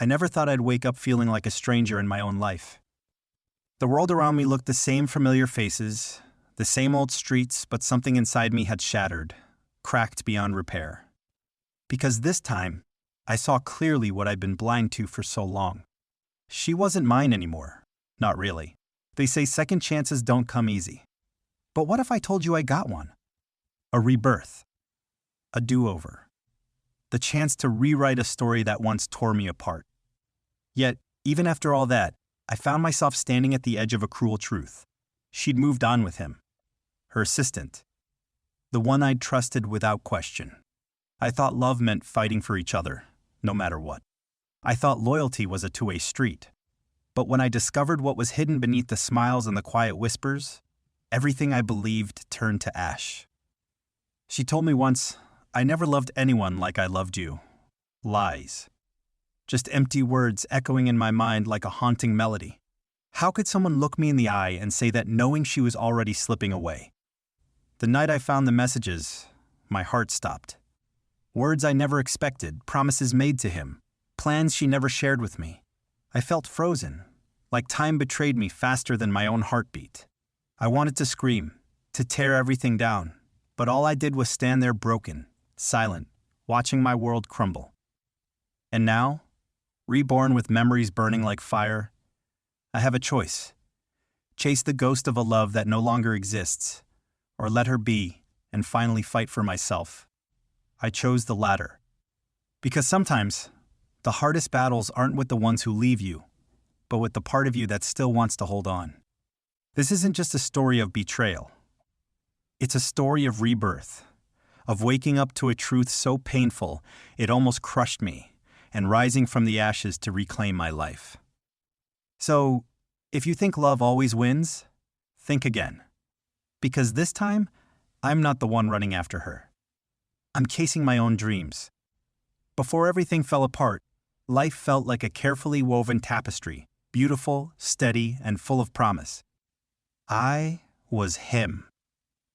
I never thought I'd wake up feeling like a stranger in my own life. The world around me looked the same familiar faces, the same old streets, but something inside me had shattered, cracked beyond repair. Because this time, I saw clearly what I'd been blind to for so long. She wasn't mine anymore. Not really. They say second chances don't come easy. But what if I told you I got one? A rebirth. A do-over. The chance to rewrite a story that once tore me apart. Yet, even after all that, I found myself standing at the edge of a cruel truth. She'd moved on with him. Her assistant. The one I'd trusted without question. I thought love meant fighting for each other, no matter what. I thought loyalty was a two-way street. But when I discovered what was hidden beneath the smiles and the quiet whispers, everything I believed turned to ash. She told me once, "I never loved anyone like I loved you." Lies. Just empty words echoing in my mind like a haunting melody. How could someone look me in the eye and say that knowing she was already slipping away? The night I found the messages, my heart stopped. Words I never expected, promises made to him, plans she never shared with me. I felt frozen, like time betrayed me faster than my own heartbeat. I wanted to scream, to tear everything down, but all I did was stand there broken, silent, watching my world crumble. And now, reborn with memories burning like fire, I have a choice. Chase the ghost of a love that no longer exists, or let her be and finally fight for myself. I chose the latter. Because sometimes, the hardest battles aren't with the ones who leave you, but with the part of you that still wants to hold on. This isn't just a story of betrayal. It's a story of rebirth, of waking up to a truth so painful it almost crushed me, and rising from the ashes to reclaim my life. So, if you think love always wins, think again. Because this time, I'm not the one running after her. I'm chasing my own dreams. Before everything fell apart, life felt like a carefully woven tapestry, beautiful, steady, and full of promise. I was him,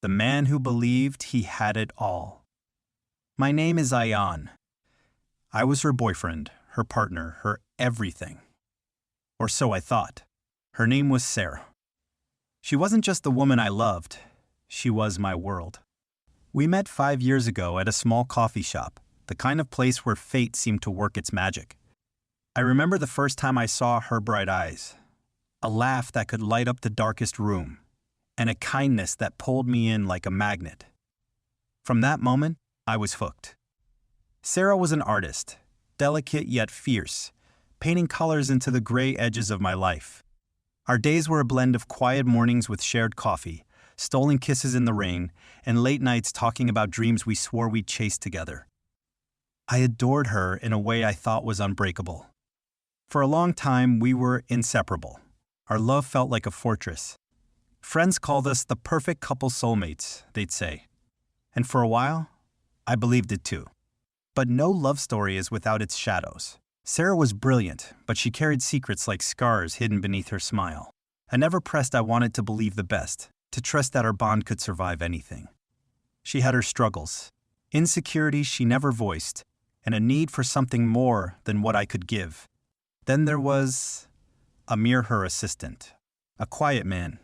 the man who believed he had it all. My name is Ayan. I was her boyfriend, her partner, her everything. Or so I thought. Her name was Sarah. She wasn't just the woman I loved, she was my world. We met 5 years ago at a small coffee shop, the kind of place where fate seemed to work its magic. I remember the first time I saw her bright eyes, a laugh that could light up the darkest room, and a kindness that pulled me in like a magnet. From that moment, I was hooked. Sarah was an artist, delicate yet fierce, painting colors into the gray edges of my life. Our days were a blend of quiet mornings with shared coffee, stolen kisses in the rain, and late nights talking about dreams we swore we'd chase together. I adored her in a way I thought was unbreakable. For a long time, we were inseparable. Our love felt like a fortress. Friends called us the perfect couple soulmates, they'd say. And for a while, I believed it too. But no love story is without its shadows. Sarah was brilliant, but she carried secrets like scars hidden beneath her smile. I never pressed I wanted to believe the best, to trust that our bond could survive anything. She had her struggles, insecurities she never voiced, and a need for something more than what I could give. Then there was Amir, her assistant, a quiet man,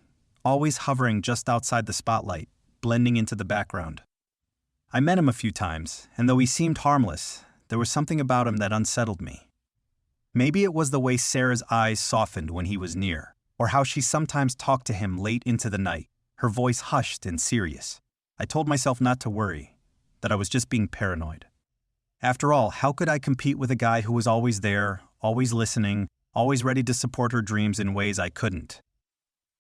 always hovering just outside the spotlight, blending into the background. I met him a few times, and though he seemed harmless, there was something about him that unsettled me. Maybe it was the way Sarah's eyes softened when he was near, or how she sometimes talked to him late into the night, her voice hushed and serious. I told myself not to worry, that I was just being paranoid. After all, how could I compete with a guy who was always there, always listening, always ready to support her dreams in ways I couldn't?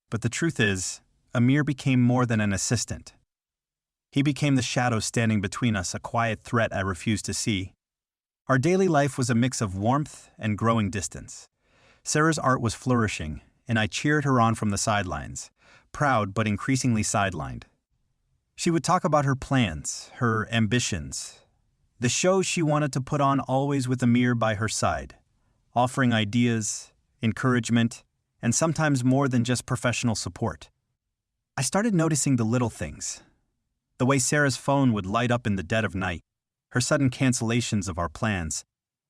But the truth is, Amir became more than an assistant. He became the shadow standing between us, a quiet threat I refused to see. Our daily life was a mix of warmth and growing distance. Sarah's art was flourishing, and I cheered her on from the sidelines, proud but increasingly sidelined. She would talk about her plans, her ambitions, the shows she wanted to put on, always with Amir by her side, offering ideas, encouragement, and sometimes more than just professional support. I started noticing the little things. The way Sarah's phone would light up in the dead of night, her sudden cancellations of our plans,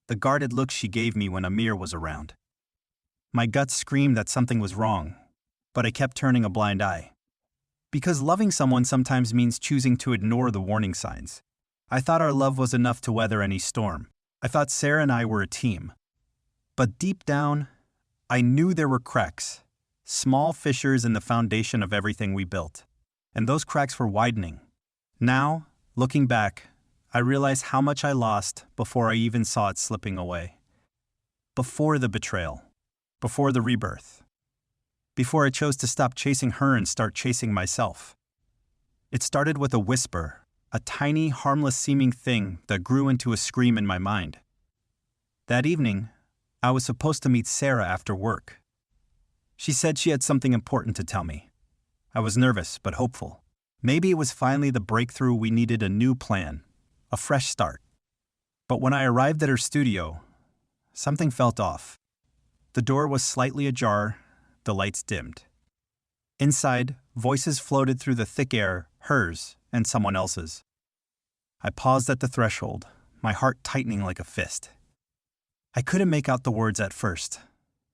the guarded look she gave me when Amir was around. My gut screamed that something was wrong, but I kept turning a blind eye. Because loving someone sometimes means choosing to ignore the warning signs. I thought our love was enough to weather any storm. I thought Sarah and I were a team. But deep down, I knew there were cracks, small fissures in the foundation of everything we built. And those cracks were widening. Now, looking back, I realize how much I lost before I even saw it slipping away. Before the betrayal. Before the rebirth. Before I chose to stop chasing her and start chasing myself. It started with a whisper, a tiny, harmless-seeming thing that grew into a scream in my mind. That evening, I was supposed to meet Sarah after work. She said she had something important to tell me. I was nervous but hopeful. Maybe it was finally the breakthrough we needed, a new plan, a fresh start. But when I arrived at her studio, something felt off. The door was slightly ajar, the lights dimmed. Inside, voices floated through the thick air, hers and someone else's. I paused at the threshold, my heart tightening like a fist. I couldn't make out the words at first,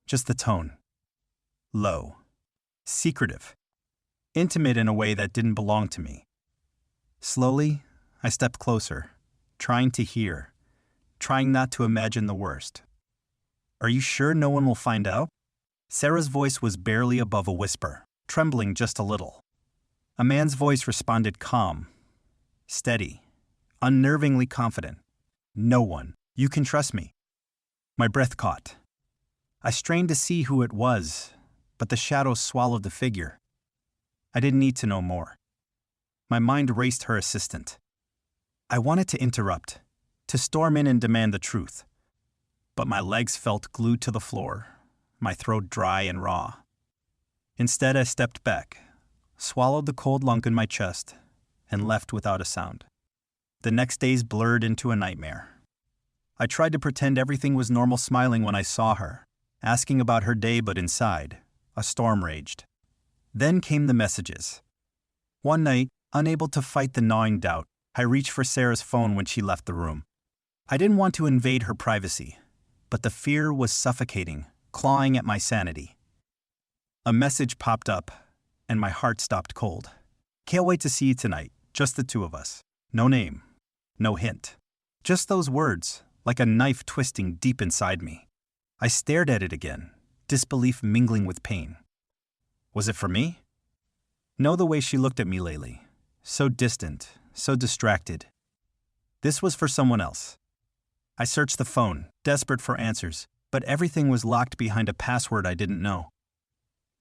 just the tone. Low. Secretive. Intimate in a way that didn't belong to me. Slowly, I stepped closer, trying to hear, trying not to imagine the worst. Are you sure no one will find out? Sarah's voice was barely above a whisper, trembling just a little. A man's voice responded calm, steady, unnervingly confident. No one. You can trust me. My breath caught. I strained to see who it was, but the shadows swallowed the figure. I didn't need to know more. My mind raced her assistant. I wanted to interrupt, to storm in and demand the truth. But my legs felt glued to the floor, my throat dry and raw. Instead, I stepped back, swallowed the cold lump in my chest, and left without a sound. The next days blurred into a nightmare. I tried to pretend everything was normal, smiling when I saw her, asking about her day, but inside, a storm raged. Then came the messages. One night, unable to fight the gnawing doubt, I reached for Sarah's phone when she left the room. I didn't want to invade her privacy, but the fear was suffocating, clawing at my sanity. A message popped up, and my heart stopped cold. Can't wait to see you tonight, just the two of us. No name, no hint. Just those words, like a knife twisting deep inside me. I stared at it again, disbelief mingling with pain. Was it for me? No, the way she looked at me lately. So distant, so distracted. This was for someone else. I searched the phone, desperate for answers, but everything was locked behind a password I didn't know.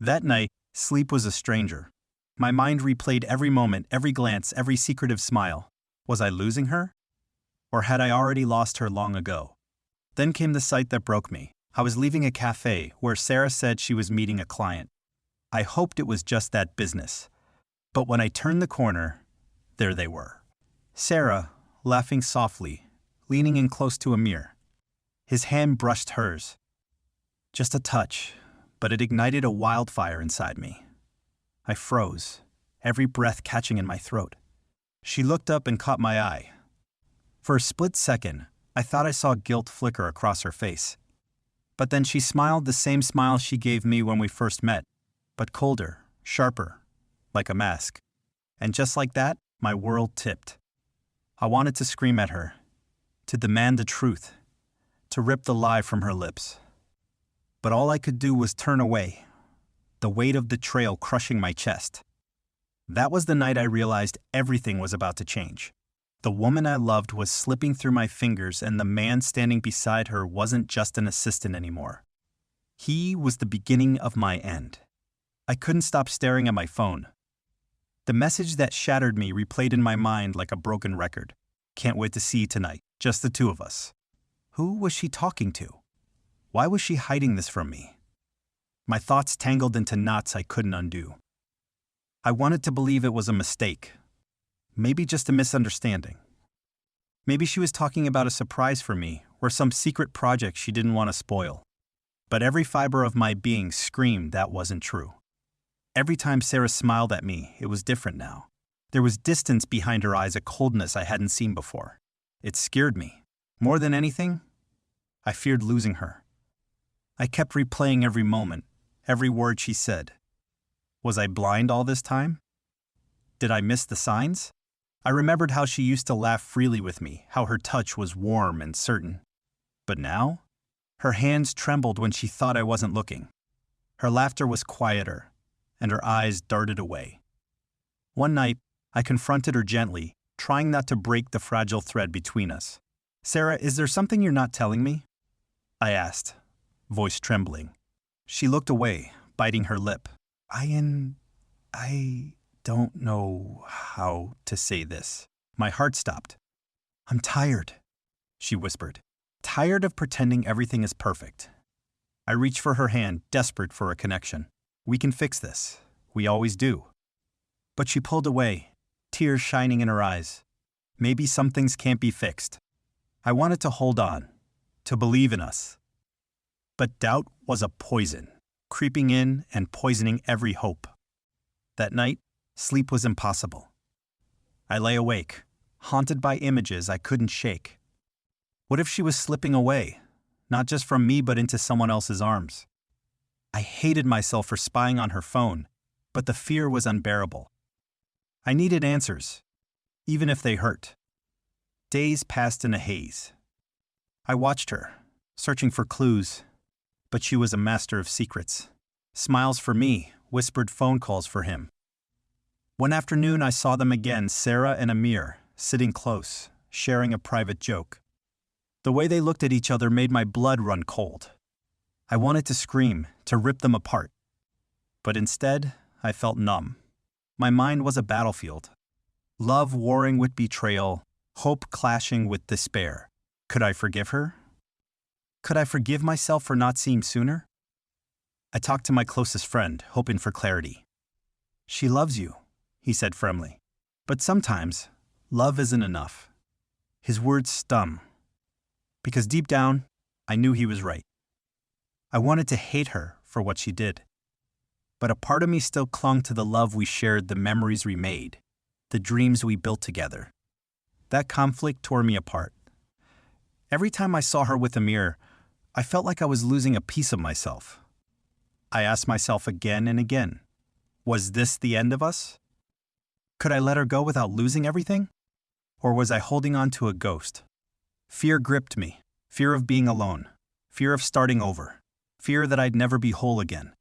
That night, sleep was a stranger. My mind replayed every moment, every glance, every secretive smile. Was I losing her? Or had I already lost her long ago? Then came the sight that broke me. I was leaving a cafe where Sarah said she was meeting a client. I hoped it was just that business. But when I turned the corner, there they were. Sarah, laughing softly, leaning in close to Amir. His hand brushed hers. Just a touch, but it ignited a wildfire inside me. I froze, every breath catching in my throat. She looked up and caught my eye. For a split second, I thought I saw guilt flicker across her face. But then she smiled, the same smile she gave me when we first met, but colder, sharper, like a mask. And just like that, my world tipped. I wanted to scream at her, to demand the truth, to rip the lie from her lips. But all I could do was turn away, the weight of betrayal crushing my chest. That was the night I realized everything was about to change. The woman I loved was slipping through my fingers, and the man standing beside her wasn't just an assistant anymore. He was the beginning of my end. I couldn't stop staring at my phone. The message that shattered me replayed in my mind like a broken record. Can't wait to see you tonight, just the two of us. Who was she talking to? Why was she hiding this from me? My thoughts tangled into knots I couldn't undo. I wanted to believe it was a mistake. Maybe just a misunderstanding. Maybe she was talking about a surprise for me, or some secret project she didn't want to spoil. But every fiber of my being screamed that wasn't true. Every time Sarah smiled at me, it was different now. There was distance behind her eyes, a coldness I hadn't seen before. It scared me. More than anything, I feared losing her. I kept replaying every moment, every word she said. Was I blind all this time? Did I miss the signs? I remembered how she used to laugh freely with me, how her touch was warm and certain. But now? Her hands trembled when she thought I wasn't looking. Her laughter was quieter, and her eyes darted away. One night, I confronted her gently, trying not to break the fragile thread between us. "Sarah, is there something you're not telling me?" I asked, voice trembling. She looked away, biting her lip. "Ayan, I don't know how to say this." My heart stopped. "I'm tired," she whispered. "Tired of pretending everything is perfect." I reached for her hand, desperate for a connection. "We can fix this. We always do." But she pulled away, tears shining in her eyes. Maybe some things can't be fixed. I wanted to hold on, to believe in us. But doubt was a poison, creeping in and poisoning every hope. That night, sleep was impossible. I lay awake, haunted by images I couldn't shake. What if she was slipping away, not just from me but into someone else's arms? I hated myself for spying on her phone, but the fear was unbearable. I needed answers, even if they hurt. Days passed in a haze. I watched her, searching for clues, but she was a master of secrets. Smiles for me, whispered phone calls for him. One afternoon I saw them again, Sarah and Amir, sitting close, sharing a private joke. The way they looked at each other made my blood run cold. I wanted to scream, to rip them apart. But instead, I felt numb. My mind was a battlefield. Love warring with betrayal, hope clashing with despair. Could I forgive her? Could I forgive myself for not seeing sooner? I talked to my closest friend, hoping for clarity. "She loves you," he said firmly. "But sometimes, love isn't enough." His words stung, because deep down, I knew he was right. I wanted to hate her for what she did. But a part of me still clung to the love we shared, the memories we made, the dreams we built together. That conflict tore me apart. Every time I saw her with Amir, I felt like I was losing a piece of myself. I asked myself again and again, was this the end of us? Could I let her go without losing everything? Or was I holding on to a ghost? Fear gripped me, fear of being alone, fear of starting over, fear that I'd never be whole again.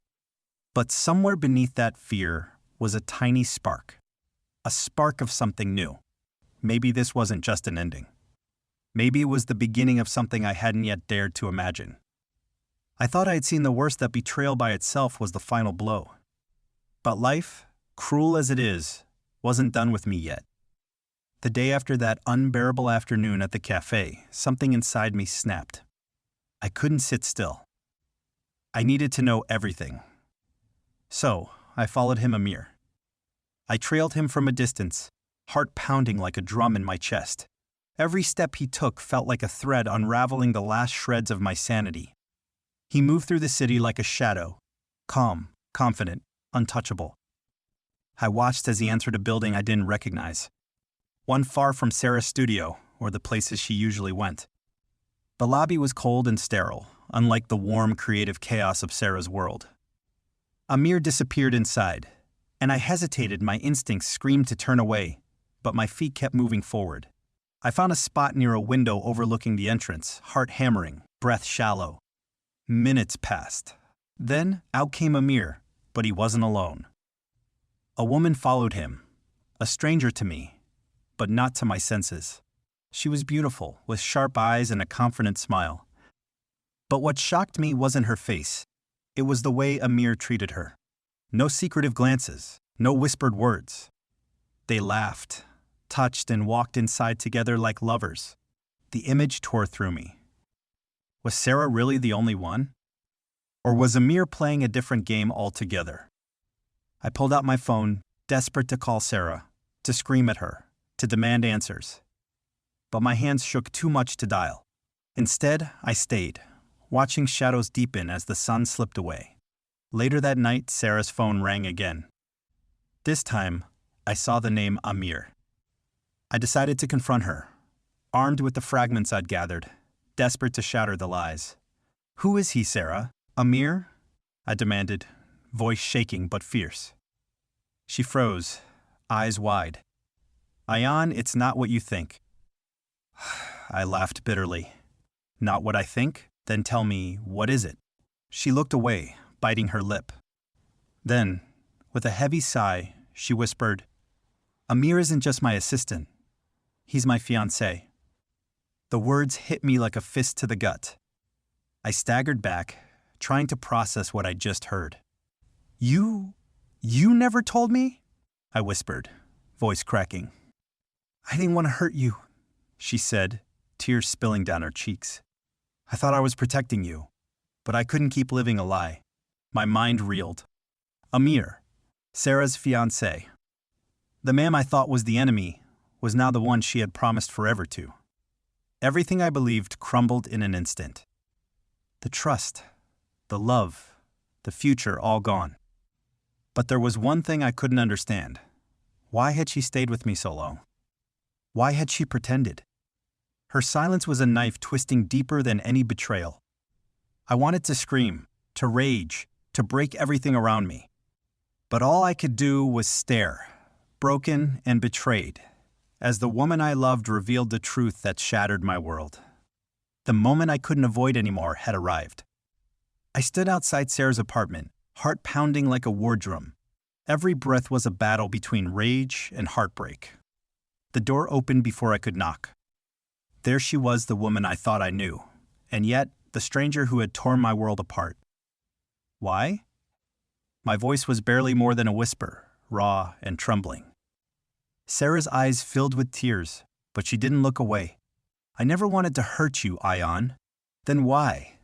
But somewhere beneath that fear was a tiny spark, a spark of something new. Maybe this wasn't just an ending. Maybe it was the beginning of something I hadn't yet dared to imagine. I thought I had seen the worst, that betrayal by itself was the final blow. But life, cruel as it is, wasn't done with me yet. The day after that unbearable afternoon at the cafe, something inside me snapped. I couldn't sit still. I needed to know everything. So, I followed him, Amir. I trailed him from a distance, heart pounding like a drum in my chest. Every step he took felt like a thread unraveling the last shreds of my sanity. He moved through the city like a shadow, calm, confident, untouchable. I watched as he entered a building I didn't recognize, one far from Sarah's studio or the places she usually went. The lobby was cold and sterile, unlike the warm, creative chaos of Sarah's world. Amir disappeared inside, and I hesitated. My instincts screamed to turn away, but my feet kept moving forward. I found a spot near a window overlooking the entrance, heart hammering, breath shallow. Minutes passed. Then out came Amir, but he wasn't alone. A woman followed him, a stranger to me, but not to my senses. She was beautiful, with sharp eyes and a confident smile. But what shocked me wasn't her face. It was the way Amir treated her. No secretive glances, no whispered words. They laughed, touched, and walked inside together like lovers. The image tore through me. Was Sarah really the only one? Or was Amir playing a different game altogether? I pulled out my phone, desperate to call Sarah, to scream at her, to demand answers. But my hands shook too much to dial. Instead, I stayed, watching shadows deepen as the sun slipped away. Later that night, Sarah's phone rang again. This time, I saw the name Amir. I decided to confront her, armed with the fragments I'd gathered, desperate to shatter the lies. "Who is he, Sarah? Amir?" I demanded, voice shaking but fierce. She froze, eyes wide. "Ayan, it's not what you think." I laughed bitterly. "Not what I think? Then tell me, what is it?" She looked away, biting her lip. Then, with a heavy sigh, she whispered, "Amir isn't just my assistant. He's my fiancé." The words hit me like a fist to the gut. I staggered back, trying to process what I'd just heard. You never told me?" I whispered, voice cracking. "I didn't want to hurt you," she said, tears spilling down her cheeks. "I thought I was protecting you, but I couldn't keep living a lie." My mind reeled. Amir, Sarah's fiancé. The man I thought was the enemy was now the one she had promised forever to. Everything I believed crumbled in an instant. The trust, the love, the future all gone. But there was one thing I couldn't understand. Why had she stayed with me so long? Why had she pretended? Her silence was a knife twisting deeper than any betrayal. I wanted to scream, to rage, to break everything around me. But all I could do was stare, broken and betrayed, as the woman I loved revealed the truth that shattered my world. The moment I couldn't avoid anymore had arrived. I stood outside Sarah's apartment, heart pounding like a war drum. Every breath was a battle between rage and heartbreak. The door opened before I could knock. There she was, the woman I thought I knew, and yet the stranger who had torn my world apart. Why? My voice was barely more than a whisper, raw and trembling. Sarah's eyes filled with tears, but she didn't look away. "I never wanted to hurt you, Ayan." "Then why?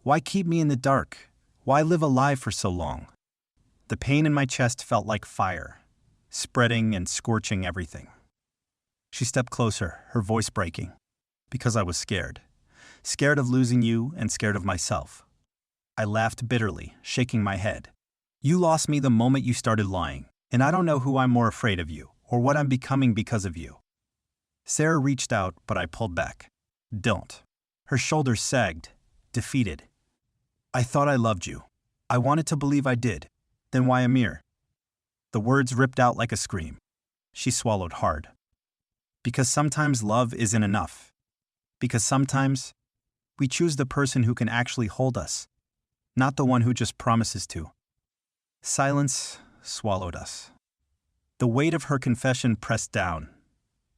Why keep me in the dark? Why live a lie for so long?" The pain in my chest felt like fire, spreading and scorching everything. She stepped closer, her voice breaking. "Because I was scared. Scared of losing you and scared of myself." I laughed bitterly, shaking my head. "You lost me the moment you started lying, and I don't know who I'm more afraid of you, or what I'm becoming because of you." Sarah reached out, but I pulled back. "Don't." Her shoulders sagged, defeated. "I thought I loved you. I wanted to believe I did. Then why Amir?" The words ripped out like a scream. She swallowed hard. "Because sometimes love isn't enough. Because sometimes we choose the person who can actually hold us, not the one who just promises to." Silence swallowed us. The weight of her confession pressed down,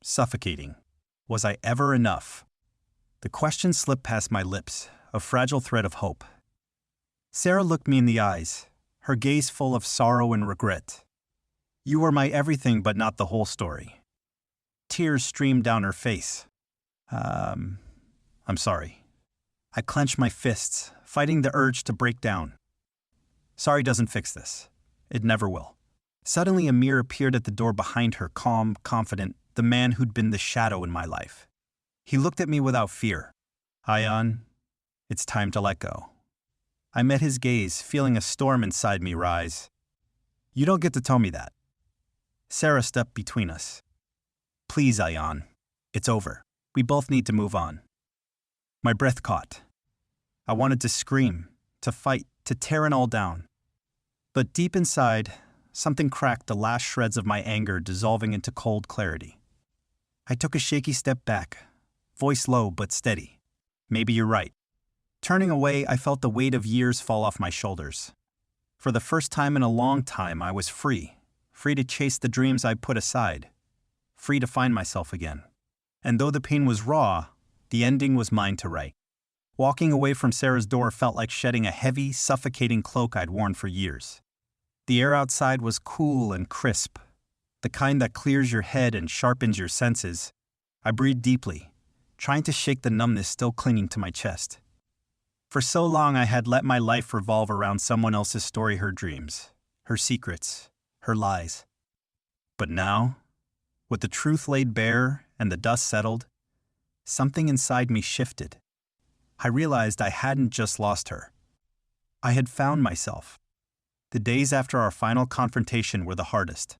suffocating. Was I ever enough? The question slipped past my lips, a fragile thread of hope. Sarah looked me in the eyes, her gaze full of sorrow and regret. "You were my everything, but not the whole story." Tears streamed down her face. I'm sorry." I clenched my fists, fighting the urge to break down. "Sorry doesn't fix this. It never will." Suddenly Amir appeared at the door behind her, calm, confident, the man who'd been the shadow in my life. He looked at me without fear. "Ayan, it's time to let go." I met his gaze, feeling a storm inside me rise. "You don't get to tell me that." Sarah stepped between us. "Please, Ayan. It's over. We both need to move on." My breath caught. I wanted to scream, to fight, to tear it all down. But deep inside, something cracked, the last shreds of my anger dissolving into cold clarity. I took a shaky step back, voice low but steady. "Maybe you're right." Turning away, I felt the weight of years fall off my shoulders. For the first time in a long time, I was free to chase the dreams I put aside, free to find myself again. And though the pain was raw, the ending was mine to write. Walking away from Sarah's door felt like shedding a heavy, suffocating cloak I'd worn for years. The air outside was cool and crisp, the kind that clears your head and sharpens your senses. I breathed deeply, trying to shake the numbness still clinging to my chest. For so long I had let my life revolve around someone else's story, her dreams, her secrets, her lies. But now, with the truth laid bare and the dust settled, something inside me shifted. I realized I hadn't just lost her. I had found myself. The days after our final confrontation were the hardest.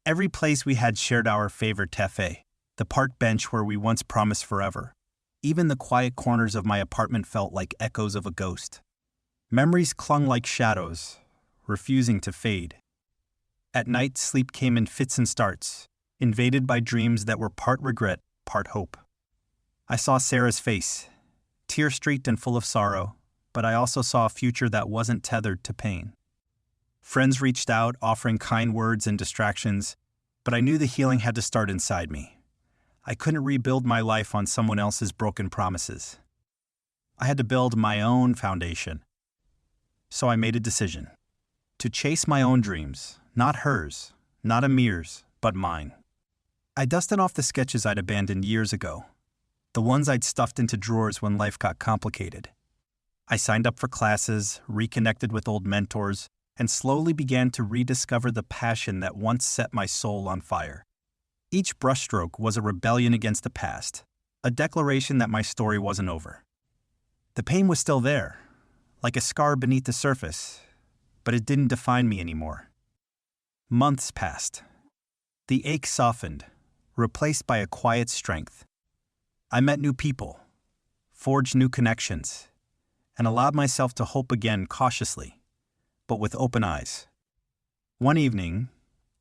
Every place we had shared, our favorite cafe, the park bench where we once promised forever, Even the quiet corners of my apartment felt like echoes of a ghost. Memories clung like shadows, refusing to fade. At night, sleep came in fits and starts, invaded by dreams that were part regret, part hope. I saw Sarah's face, tear-streaked and full of sorrow, but I also saw a future that wasn't tethered to pain. Friends reached out, offering kind words and distractions, but I knew the healing had to start inside me. I couldn't rebuild my life on someone else's broken promises. I had to build my own foundation. So I made a decision. To chase my own dreams, not hers, not Amir's, but mine. I dusted off the sketches I'd abandoned years ago, the ones I'd stuffed into drawers when life got complicated. I signed up for classes, reconnected with old mentors, and slowly began to rediscover the passion that once set my soul on fire. Each brushstroke was a rebellion against the past, a declaration that my story wasn't over. The pain was still there, like a scar beneath the surface, but it didn't define me anymore. Months passed. The ache softened, replaced by a quiet strength. I met new people, forged new connections, and allowed myself to hope again cautiously, but with open eyes. One evening,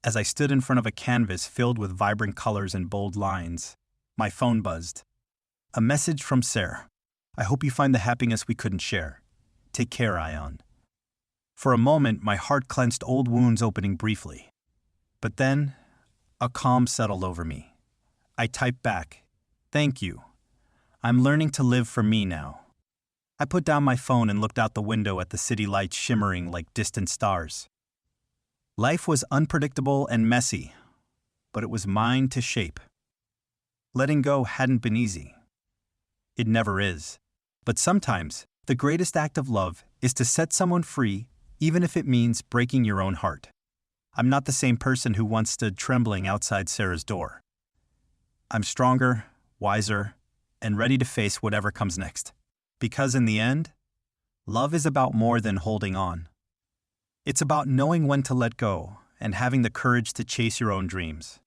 as I stood in front of a canvas filled with vibrant colors and bold lines, my phone buzzed. A message from Sarah. I hope you find the happiness we couldn't share. Take care, Ayan. For a moment, my heart clenched, old wounds opening briefly. But then, a calm settled over me. I typed back, "Thank you. I'm learning to live for me now." I put down my phone and looked out the window at the city lights shimmering like distant stars. Life was unpredictable and messy, but it was mine to shape. Letting go hadn't been easy. It never is. But sometimes, the greatest act of love is to set someone free, even if it means breaking your own heart. I'm not the same person who once stood trembling outside Sarah's door. I'm stronger, wiser, and ready to face whatever comes next. Because in the end, love is about more than holding on. It's about knowing when to let go and having the courage to chase your own dreams.